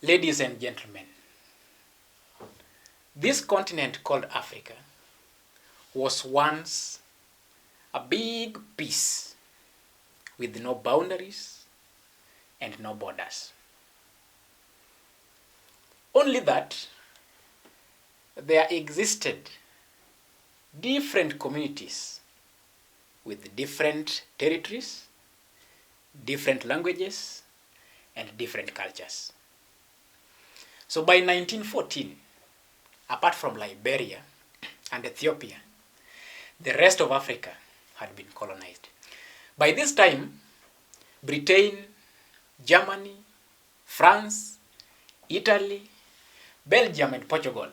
Ladies and gentlemen, this continent called Africa was once a big piece with no boundaries and no borders. Only that there existed different communities with different territories, different languages, and different cultures. So by 1914, apart from Liberia and Ethiopia, the rest of Africa had been colonized. By this time, Britain, Germany, France, Italy, Belgium and Portugal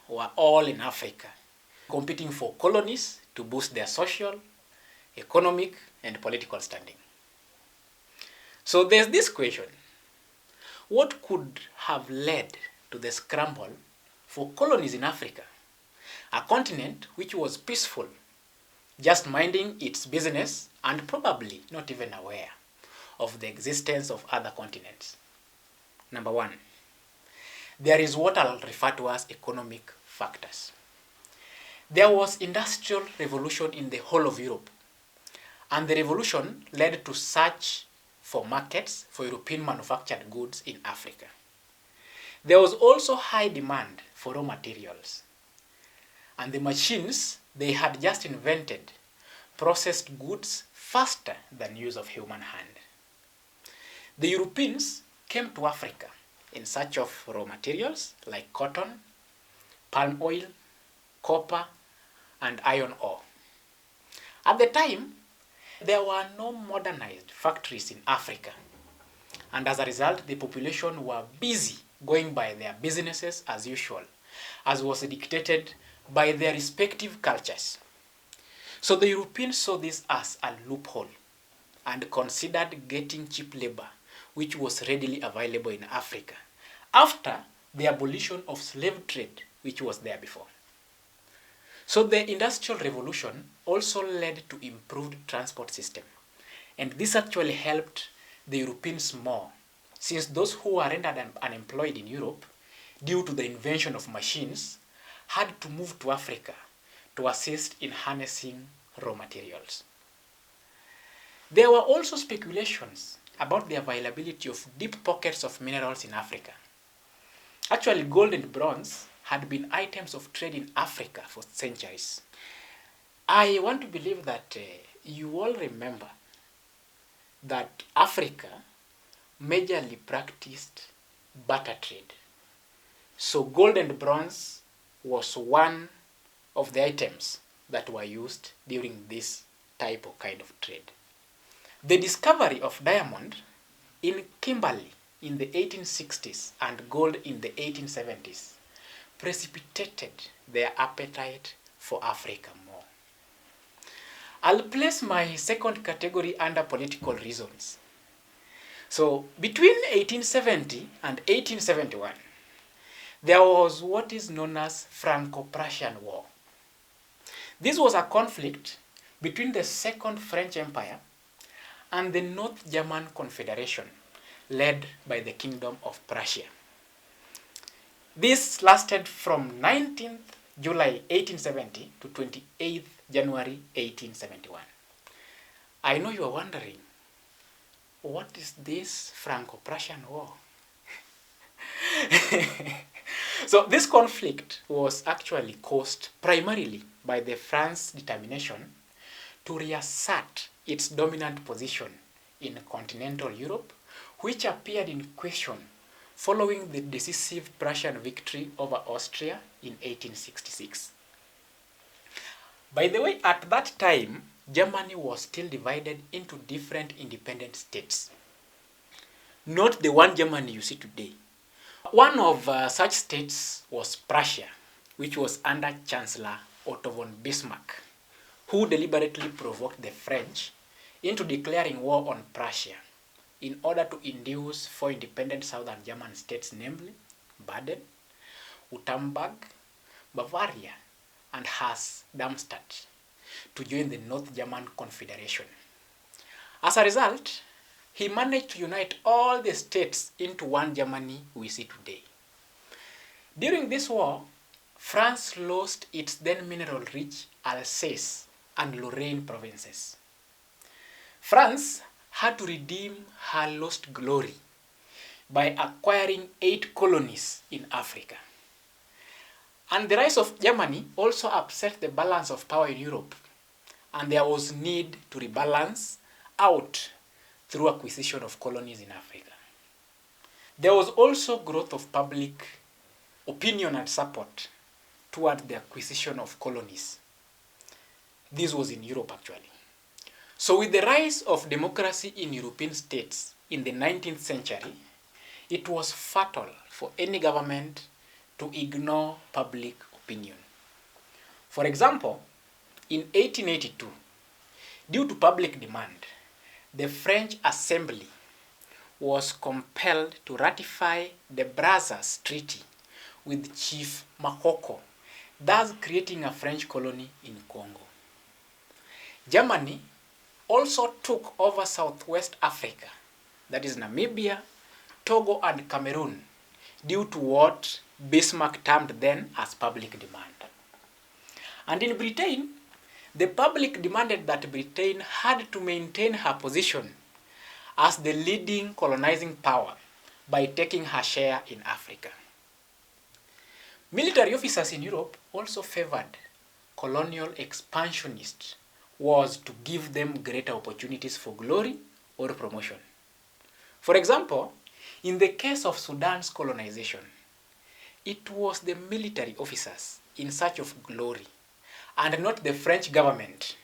were all in Africa, competing for colonies to boost their social, economic, and political standing. So there's this question: what could have led to the scramble for colonies in Africa, a continent which was peaceful, just minding its business and probably not even aware of the existence of other continents? Number one, there is what I'll refer to as economic factors. There was industrial revolution in the whole of Europe, and the revolution led to search for markets for European manufactured goods in Africa. There was also high demand for raw materials, and the machines they had just invented processed goods faster than use of human hand. The Europeans came to Africa in search of raw materials like cotton, palm oil, copper, and iron ore. At the time, there were no modernized factories in Africa, and as a result, the population were busy going by their businesses as usual, as was dictated by their respective cultures. So the Europeans saw this as a loophole and considered getting cheap labor, which was readily available in Africa, after the abolition of slave trade, which was there before. So the Industrial Revolution also led to improved transport system, and this actually helped the Europeans more, since those who were rendered unemployed in Europe due to the invention of machines had to move to Africa to assist in harnessing raw materials. There were also speculations about the availability of deep pockets of minerals in Africa. Actually, gold and bronze had been items of trade in Africa for centuries. I want to believe that you all remember that Africa majorly practiced barter trade. So gold and bronze was one of the items that were used during this type of kind of trade. The discovery of diamond in Kimberley in the 1860s and gold in the 1870s precipitated their appetite for Africa more. I'll place my second category under political reasons. So between 1870 and 1871, there was what is known as Franco Prussian War. This was a conflict between the Second French Empire and the North German Confederation, led by the Kingdom of Prussia. This lasted from 19th July 1870 to 28th January 1871. I know you are wondering, what is this Franco-Prussian War? So this conflict was actually caused primarily by the France's determination to reassert its dominant position in continental Europe, which appeared in question following the decisive Prussian victory over Austria in 1866. By the way, at that time, Germany was still divided into different independent states. Not the one Germany you see today. One of such states was Prussia, which was under Chancellor Otto von Bismarck, who deliberately provoked the French into declaring war on Prussia in order to induce four independent southern German states, namely Baden, Württemberg, Bavaria, and Hesse-Darmstadt, to join the North German Confederation. As a result, he managed to unite all the states into one Germany we see today. During this war, France lost its then mineral-rich Alsace and Lorraine provinces. France had to redeem her lost glory by acquiring 8 colonies in Africa. And the rise of Germany also upset the balance of power in Europe, and there was need to rebalance out through acquisition of colonies in Africa. There was also growth of public opinion and support toward the acquisition of colonies. This was in Europe actually. So with the rise of democracy in European states in the 19th century, it was fatal for any government to ignore public opinion. For example, in 1882, due to public demand, the French Assembly was compelled to ratify the Brazos Treaty with Chief Makoko, thus creating a French colony in Congo. Germany also took over Southwest Africa, that is Namibia, Togo and Cameroon, due to what Bismarck termed then as public demand. And in Britain, the public demanded that Britain had to maintain her position as the leading colonizing power by taking her share in Africa. Military officers in Europe also favored colonial expansionists wars to give them greater opportunities for glory or promotion. For example, in the case of Sudan's colonization, it was the military officers in search of glory and not the French government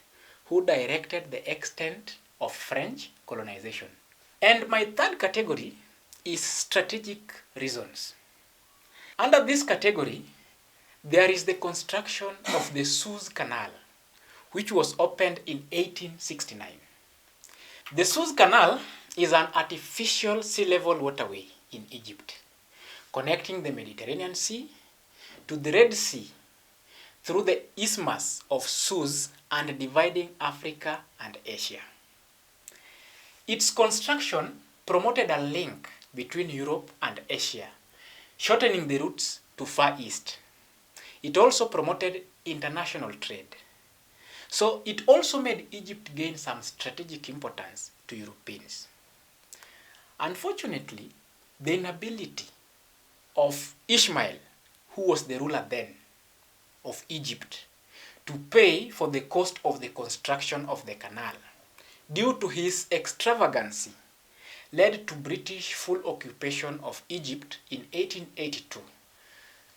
who directed the extent of French colonization. And my third category is strategic reasons. Under this category, there is the construction of the Suez Canal, which was opened in 1869. The Suez Canal is an artificial sea-level waterway in Egypt, connecting the Mediterranean Sea to the Red Sea through the Isthmus of Suez and dividing Africa and Asia. Its construction promoted a link between Europe and Asia, shortening the routes to Far East. It also promoted international trade. So it also made Egypt gain some strategic importance to Europeans. Unfortunately, the inability of Ismail, who was the ruler then of Egypt, to pay for the cost of the construction of the canal due to his extravagancy led to British full occupation of Egypt in 1882,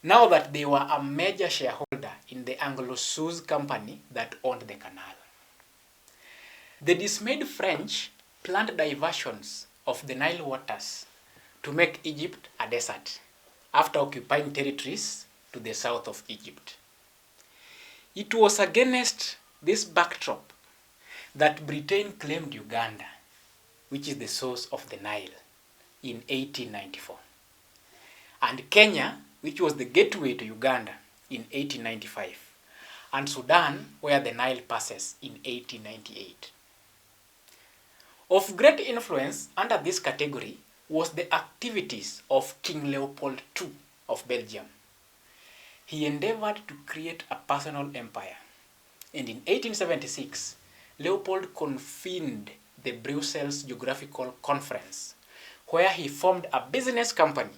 now that they were a major shareholder in the Anglo-Suez company that owned the canal. The dismayed French planned diversions of the Nile waters to make Egypt a desert after occupying territories to the south of Egypt. It was against this backdrop that Britain claimed Uganda, which is the source of the Nile, in 1894, and Kenya, which was the gateway to Uganda, in 1895, and Sudan, where the Nile passes, in 1898. Of great influence under this category was the activities of King Leopold II of Belgium. He endeavored to create a personal empire, and in 1876, Leopold convened the Brussels Geographical Conference, where he formed a business company,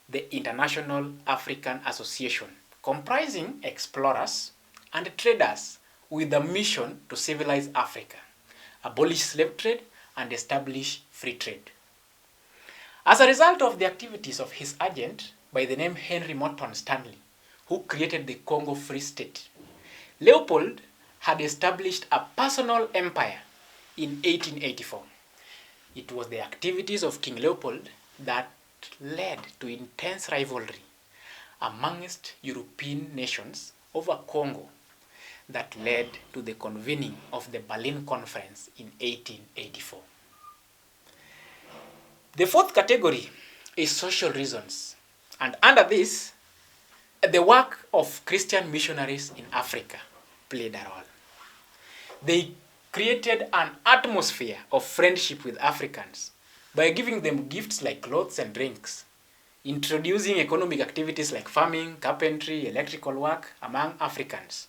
the International African Association, comprising explorers and traders with a mission to civilize Africa, abolish slave trade, and establish free trade. As a result of the activities of his agent by the name Henry Morton Stanley, who created the Congo Free State, Leopold had established a personal empire in 1884. It was the activities of King Leopold that led to intense rivalry amongst European nations over Congo that led to the convening of the Berlin Conference in 1884. The fourth category is social reasons, and under this, the work of Christian missionaries in Africa played a role. They created an atmosphere of friendship with Africans by giving them gifts like clothes and drinks, introducing economic activities like farming, carpentry, electrical work among Africans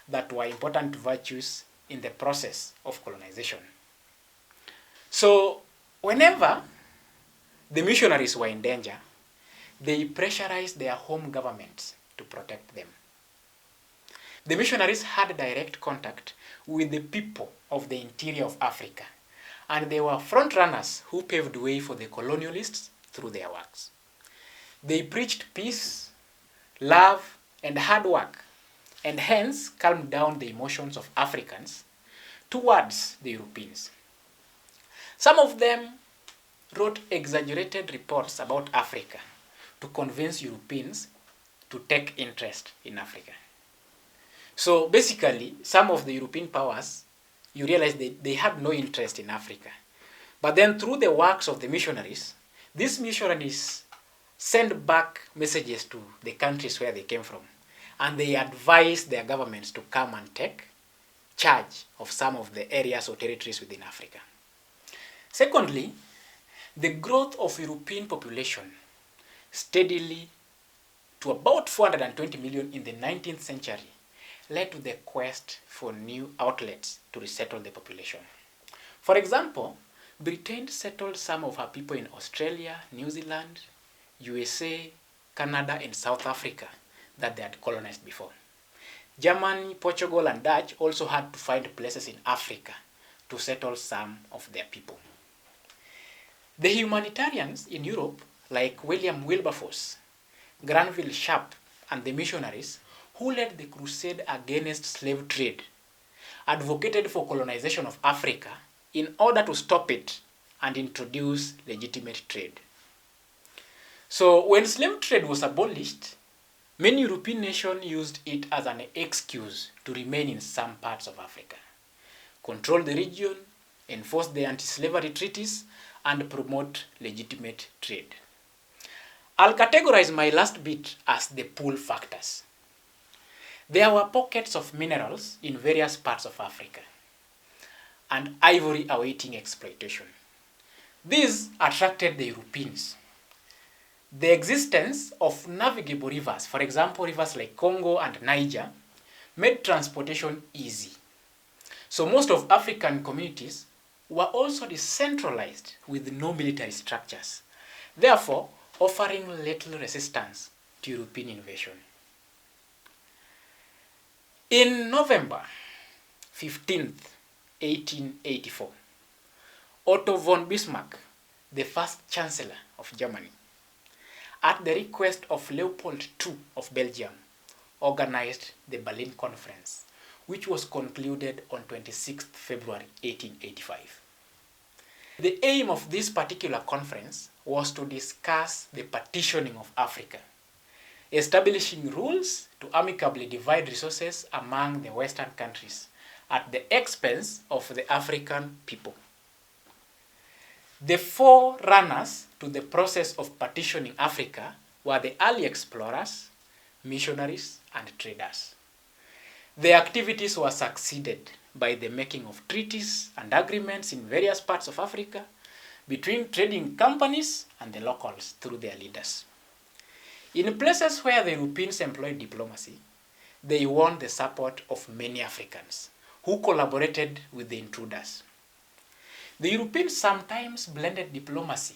that were important virtues in the process of colonization. So, whenever the missionaries were in danger, they pressurized their home governments to protect them. The missionaries had direct contact with the people of the interior of Africa, and they were frontrunners who paved way for the colonialists through their works. They preached peace, love, and hard work, and hence calmed down the emotions of Africans towards the Europeans. Some of them wrote exaggerated reports about Africa to convince Europeans to take interest in Africa. So basically, some of the European powers, you realize they had no interest in Africa. But then through the works of the missionaries, these missionaries send back messages to the countries where they came from, and they advise their governments to come and take charge of some of the areas or territories within Africa. Secondly, the growth of European population steadily to about 420 million in the 19th century led to the quest for new outlets to resettle the population. For example, Britain settled some of her people in Australia, New Zealand, USA, Canada, and South Africa that they had colonized before. Germany, Portugal, and Dutch also had to find places in Africa to settle some of their people. The humanitarians in Europe, like William Wilberforce, Granville Sharp, and the missionaries who led the crusade against slave trade, advocated for colonization of Africa in order to stop it and introduce legitimate trade. So when slave trade was abolished, many European nations used it as an excuse to remain in some parts of Africa, control the region, enforce the anti-slavery treaties, and promote legitimate trade. I'll categorize my last bit as the pull factors. There were pockets of minerals in various parts of Africa, and ivory awaiting exploitation. These attracted the Europeans. The existence of navigable rivers, for example, rivers like Congo and Niger, made transportation easy. So most of African communities were also decentralized with no military structures, therefore offering little resistance to European invasion. In November 15th, 1884, Otto von Bismarck, the first Chancellor of Germany, at the request of Leopold II of Belgium, organized the Berlin Conference, which was concluded on 26th February 1885. The aim of this particular conference was to discuss the partitioning of Africa, establishing rules to amicably divide resources among the Western countries at the expense of the African people. The forerunners to the process of partitioning Africa were the early explorers, missionaries, and traders. Their activities were succeeded by the making of treaties and agreements in various parts of Africa between trading companies and the locals through their leaders. In places where the Europeans employed diplomacy, they won the support of many Africans who collaborated with the intruders. The Europeans sometimes blended diplomacy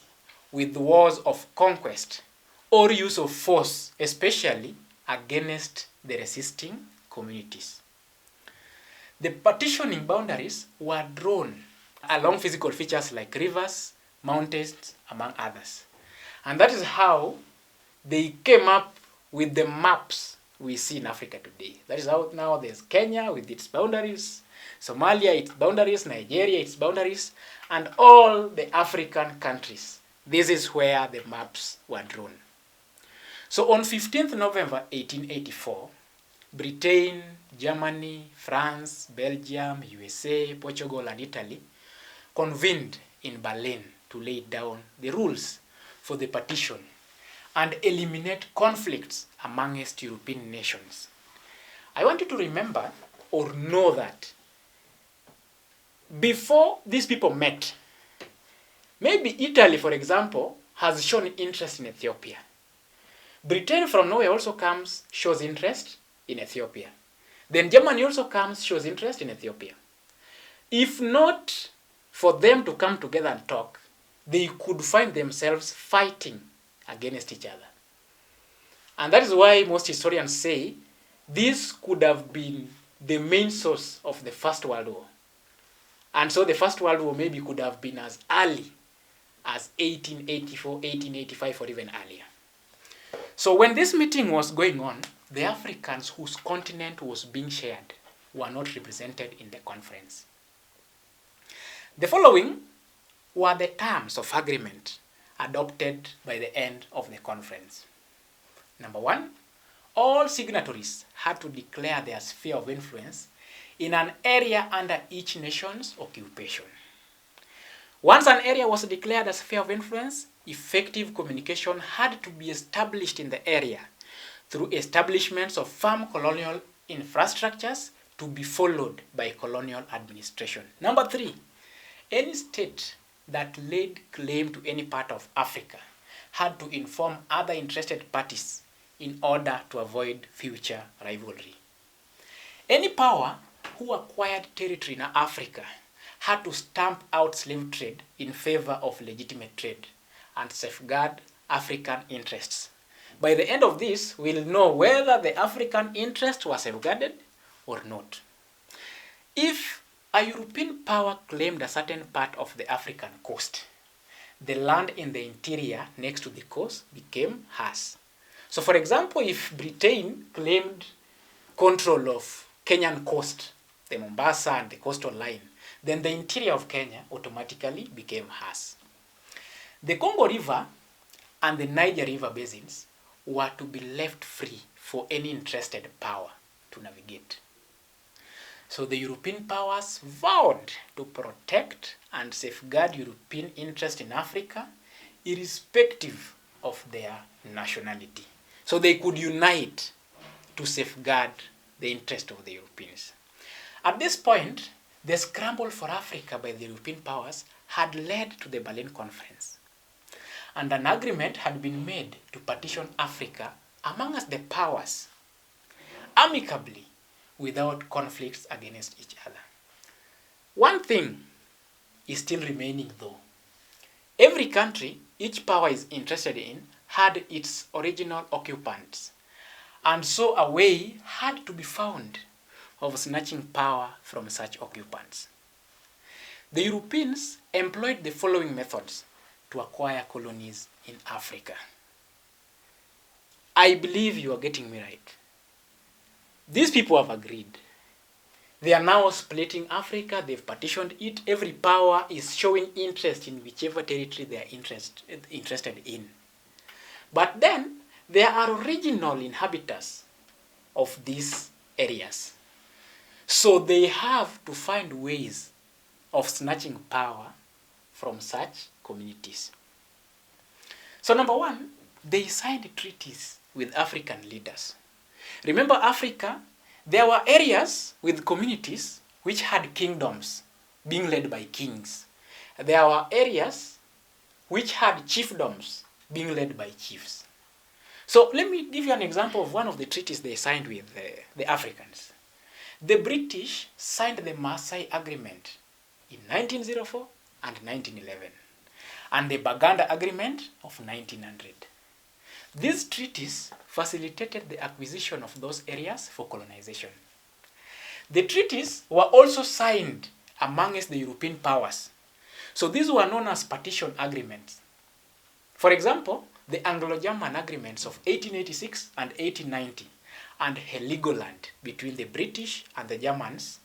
with wars of conquest or use of force, especially against the resisting communities. The partitioning boundaries were drawn along physical features like rivers, mountains, among others. And that is how they came up with the maps we see in Africa today. That is how now there's Kenya with its boundaries, Somalia, its boundaries, Nigeria, its boundaries, and all the African countries. This is where the maps were drawn. So on 15th November 1884, Britain, Germany, France, Belgium, USA, Portugal, and Italy convened in Berlin to lay down the rules for the partition and eliminate conflicts amongst European nations. I want you to remember or know that before these people met, maybe Italy, for example, has shown interest in Ethiopia. Britain from nowhere also comes, shows interest in Ethiopia. Then Germany also comes, shows interest in Ethiopia. If not for them to come together and talk, they could find themselves fighting against each other. And that is why most historians say this could have been the main source of the First World War. And so the First World War maybe could have been as early as 1884, 1885, or even earlier. So when this meeting was going on, the Africans whose continent was being shared were not represented in the conference. The following were the terms of agreement adopted by the end of the conference. Number 1, all signatories had to declare their sphere of influence in an area under each nation's occupation. Once an area was declared a sphere of influence, effective communication had to be established in the area through establishments of firm colonial infrastructures to be followed by colonial administration. Number 3, any state that laid claim to any part of Africa had to inform other interested parties in order to avoid future rivalry. Any power who acquired territory in Africa had to stamp out slave trade in favor of legitimate trade and safeguard African interests. By the end of this, we'll know whether the African interest was safeguarded or not. If a European power claimed a certain part of the African coast, the land in the interior next to the coast became hers. So for example, if Britain claimed control of Kenyan coast, the Mombasa and the coastal line, then the interior of Kenya automatically became hers. The Congo River and the Niger River basins were to be left free for any interested power to navigate. So the European powers vowed to protect and safeguard European interest in Africa, irrespective of their nationality. So they could unite to safeguard the interest of the Europeans. At this point, the scramble for Africa by the European powers had led to the Berlin Conference, and an agreement had been made to partition Africa amongst the powers amicably without conflicts against each other. One thing is still remaining though. Every country each power is interested in had its original occupants, and so a way had to be found of snatching power from such occupants. The Europeans employed the following methods to acquire colonies in Africa. I believe you are getting me right. These people have agreed. They are now splitting Africa, they've partitioned it. Every power is showing interest in whichever territory they are interested in. But then, there are original inhabitants of these areas. So they have to find ways of snatching power from such communities. So number 1, they signed treaties with African leaders. Remember Africa, there were areas with communities which had kingdoms being led by kings. There were areas which had chiefdoms being led by chiefs. So let me give you an example of one of the treaties they signed with the Africans. The British signed the Maasai Agreement in 1904 and 1911, and the Baganda Agreement of 1900. These treaties facilitated the acquisition of those areas for colonization. The treaties were also signed amongst the European powers. So these were known as Partition Agreements. For example, the Anglo-German Agreements of 1886 and 1890 and Heligoland between the British and the Germans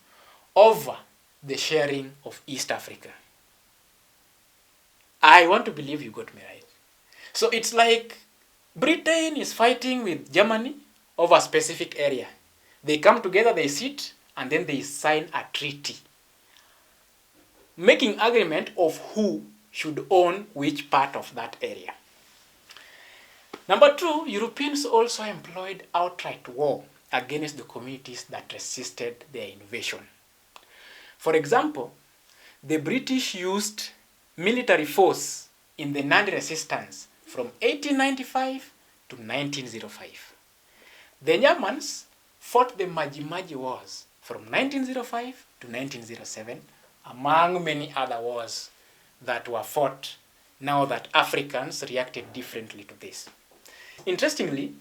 over the sharing of East Africa. I want to believe you got me right. So it's like Britain is fighting with Germany over a specific area. They come together, they sit, and then they sign a treaty, making agreement of who should own which part of that area. Number 2, Europeans also employed outright war against the communities that resisted their invasion. For example, the British used military force in the non-resistance from 1895 to 1905. The Germans fought the Maji-Maji Wars from 1905 to 1907, among many other wars that were fought now that Africans reacted differently to this. Interestingly,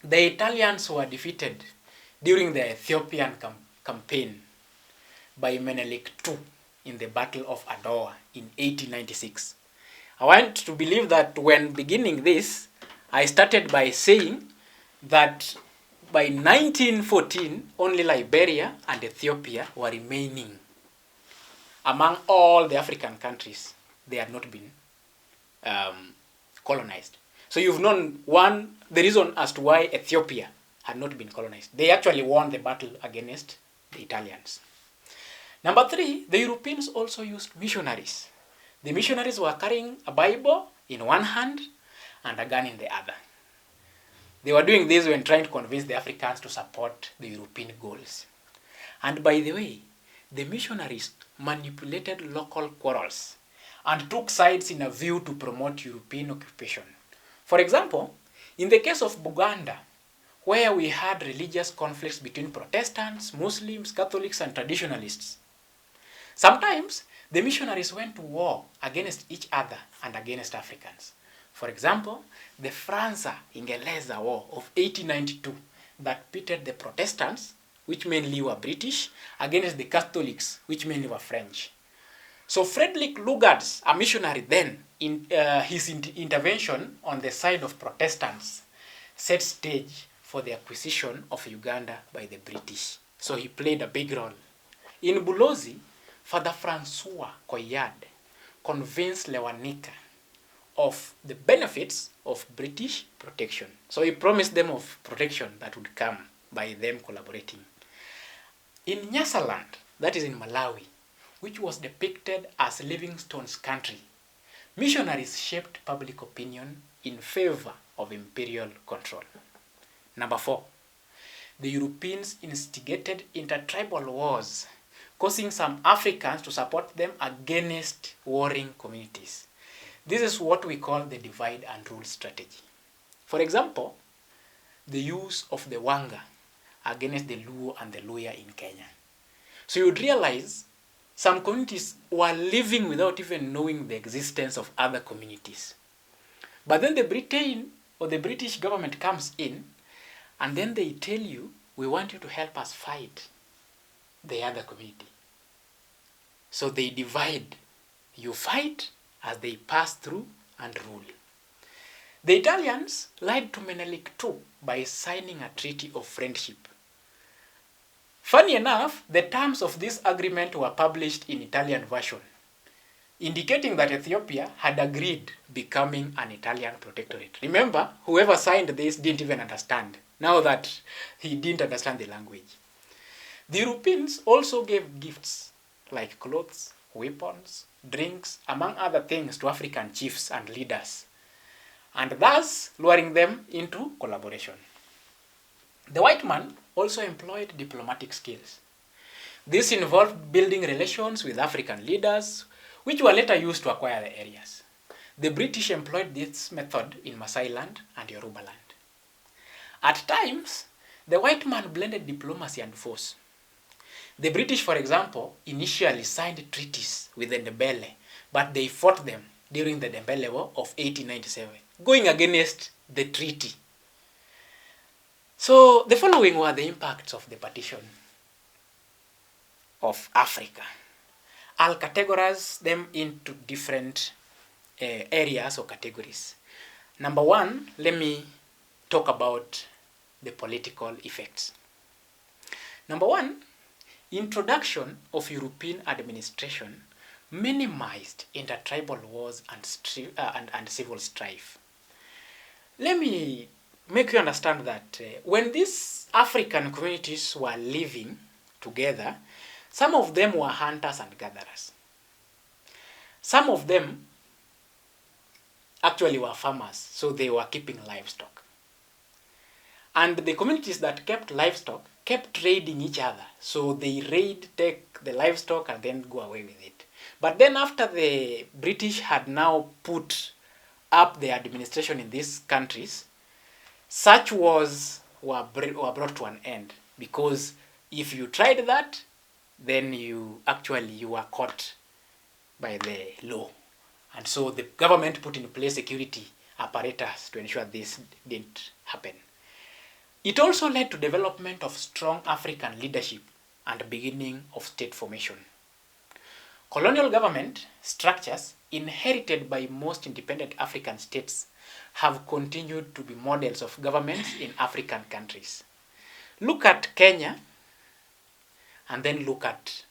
the Italians were defeated during the Ethiopian campaign by Menelik II in the Battle of Adwa in 1896. I want to believe that when beginning this, I started by saying that by 1914, only Liberia and Ethiopia were remaining among all the African countries. They had not been colonized. So you've known the reason as to why Ethiopia had not been colonized. They actually won the battle against the Italians. Number 3, the Europeans also used missionaries. The missionaries were carrying a Bible in one hand and a gun in the other. They were doing this when trying to convince the Africans to support the European goals. And by the way, the missionaries manipulated local quarrels and took sides in a view to promote European occupation. For example, in the case of Buganda, where we had religious conflicts between Protestants, Muslims, Catholics, and traditionalists, sometimes the missionaries went to war against each other and against Africans. For example, the Franco-Ingereza War of 1892 that pitted the Protestants, which mainly were British, against the Catholics, which mainly were French. So Frederick Lugard's, a missionary then, in his intervention on the side of Protestants, set stage for the acquisition of Uganda by the British. So he played a big role. In Bulozi, Father Francois Koyad convinced Lewanika of the benefits of British protection. So he promised them of protection that would come by them collaborating. In Nyasaland, that is in Malawi, which was depicted as Livingstone's country, missionaries shaped public opinion in favor of imperial control. Number 4, the Europeans instigated intertribal wars, causing some Africans to support them against warring communities. This is what we call the divide and rule strategy. For example, the use of the Wanga against the Luo and the Luya in Kenya. So you'd realize some communities were living without even knowing the existence of other communities. But then the Britain or the British government comes in and then they tell you, we want you to help us fight the other community. So they divide. You fight as they pass through and rule. The Italians lied to Menelik II by signing a treaty of friendship. Funny enough, the terms of this agreement were published in Italian version, indicating that Ethiopia had agreed becoming an Italian protectorate. Remember, whoever signed this didn't even understand, now that he didn't understand the language. The Europeans also gave gifts like clothes, weapons, drinks, among other things to African chiefs and leaders, and thus luring them into collaboration. The white man also employed diplomatic skills. This involved building relations with African leaders, which were later used to acquire the areas. The British employed this method in Maasai land and Yoruba land. At times, the white man blended diplomacy and force. The British, for example, initially signed treaties with the Ndebele, but they fought them during the Ndebele War of 1897, going against the treaty. So the following were the impacts of the Partition of Africa. I'll categorize them into different areas or categories. Number 1, let me talk about the political effects. Number 1, introduction of European administration minimized intertribal wars and civil strife. Let me make you understand that when these African communities were living together, some of them were hunters and gatherers. Some of them actually were farmers, so they were keeping livestock. And the communities that kept livestock kept raiding each other, so they raid, take the livestock, and then go away with it. But then after the British had now put up their administration in these countries, such wars were brought to an end, because if you tried that, then you were caught by the law. And so the government put in place security apparatus to ensure this didn't happen. It also led to development of strong African leadership and beginning of state formation. Colonial government structures inherited by most independent African states have continued to be models of governments in African countries. Look at Kenya and then look at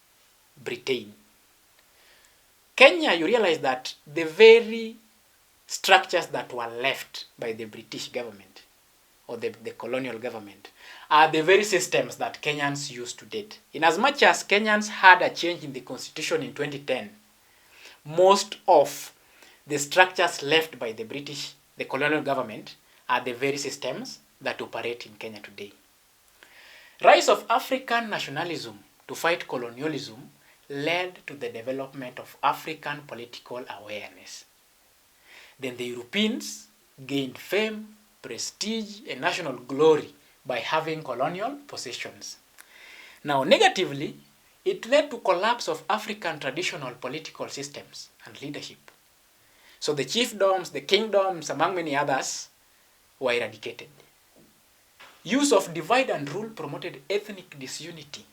Britain. Kenya, you realize that the very structures that were left by the British government or the colonial government are the very systems that Kenyans use to date. In as much as Kenyans had a change in the constitution in 2010, most of the structures left by the British, the colonial government, are the very systems that operate in Kenya today. Rise of African nationalism to fight colonialism led to the development of African political awareness. Then the Europeans gained fame, prestige, and national glory by having colonial possessions. Now, negatively, it led to collapse of African traditional political systems and leadership. So the chiefdoms, the kingdoms, among many others, were eradicated. Use of divide and rule promoted ethnic disunity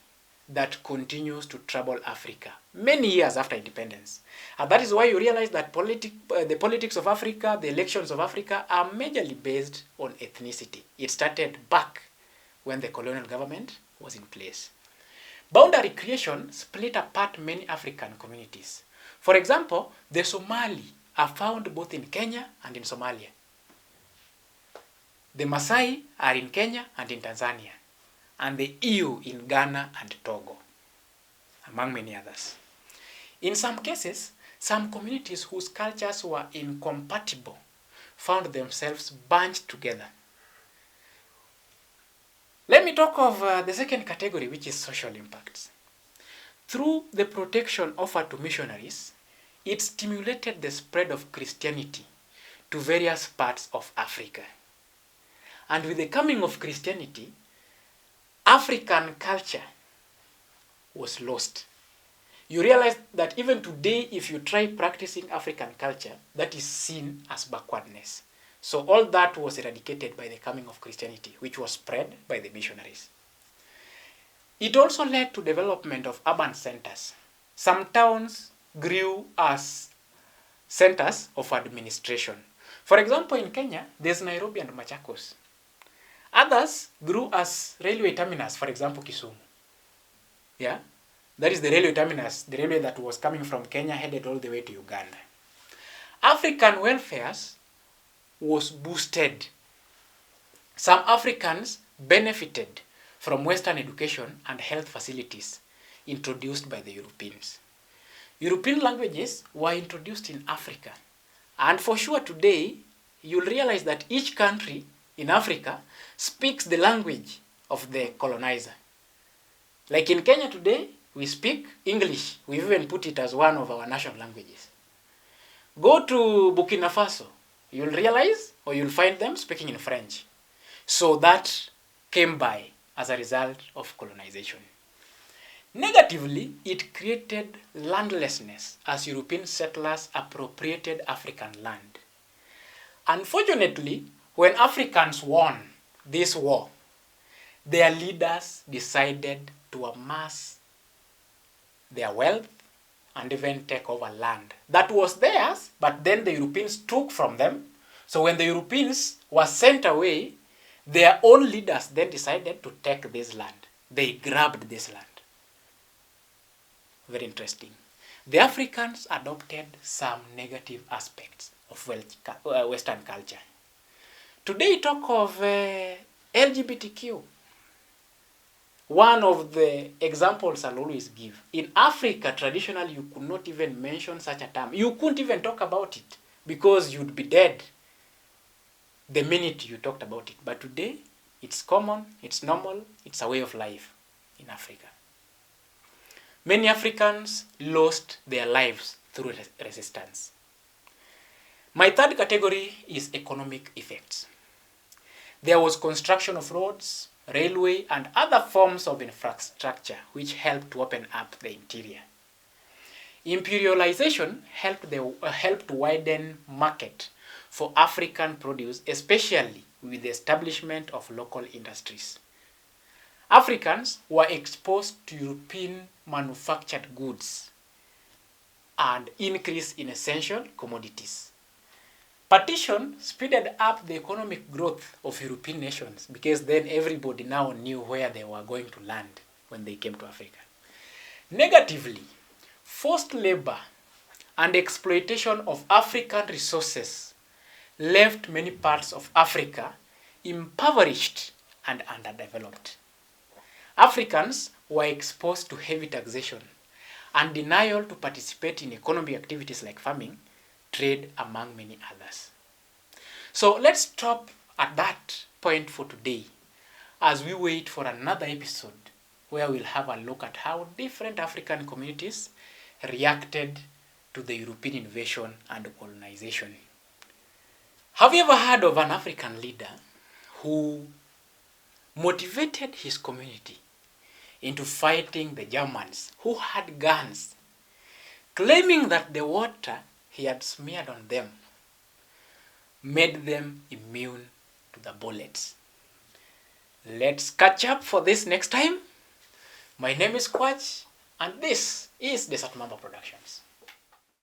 that continues to trouble Africa many years after independence. And that is why you realize that the politics of Africa, the elections of Africa, are majorly based on ethnicity. It started back when the colonial government was in place. Boundary creation split apart many African communities. For example, the Somali are found both in Kenya and in Somalia. The Maasai are in Kenya and in Tanzania, and the Ewe in Ghana and Togo, among many others. In some cases, some communities whose cultures were incompatible found themselves bunched together. Let me talk of the second category, which is social impacts. Through the protection offered to missionaries, it stimulated the spread of Christianity to various parts of Africa. And with the coming of Christianity, African culture was lost. You realize that even today, if you try practicing African culture, that is seen as backwardness. So all that was eradicated by the coming of Christianity, which was spread by the missionaries. It also led to development of urban centers. Some towns grew as centers of administration. For example, in Kenya, there's Nairobi and Machakos. Others grew as railway terminus, for example, Kisumu. Yeah? That is the railway terminus, the railway that was coming from Kenya headed all the way to Uganda. African welfare was boosted. Some Africans benefited from Western education and health facilities introduced by the Europeans. European languages were introduced in Africa. And for sure today, you'll realize that each country in Africa speaks the language of the colonizer. Like in Kenya today, we speak English. We've even put it as one of our national languages. Go to Burkina Faso, you'll realize, or you'll find them speaking in French. So that came by as a result of colonization. Negatively, it created landlessness as European settlers appropriated African land. Unfortunately, when Africans won this war, their leaders decided to amass their wealth and even take over land that was theirs, but then the Europeans took from them. So when the Europeans were sent away, their own leaders then decided to take this land. They grabbed this land. Very interesting. The Africans adopted some negative aspects of Western culture. Today, talk of LGBTQ. One of the examples I'll always give. In Africa, traditionally, you could not even mention such a term. You couldn't even talk about it because you'd be dead the minute you talked about it. But today, it's common, it's normal, it's a way of life in Africa. Many Africans lost their lives through resistance. My third category is economic effects. There was construction of roads, railway, and other forms of infrastructure which helped to open up the interior. Imperialization helped widen market for African produce, especially with the establishment of local industries. Africans were exposed to European manufactured goods and increase in essential commodities. Partition speeded up the economic growth of European nations because then everybody now knew where they were going to land when they came to Africa. Negatively, forced labor and exploitation of African resources left many parts of Africa impoverished and underdeveloped. Africans were exposed to heavy taxation and denial to participate in economic activities like farming, trade, among many others. So let's stop at that point for today as we wait for another episode where we'll have a look at how different African communities reacted to the European invasion and colonization. Have you ever heard of an African leader who motivated his community into fighting the Germans who had guns, claiming that the water he had smeared on them made them immune to the bullets? Let's catch up for this next time. My name is Kwach, and this is Desert Mamba Productions.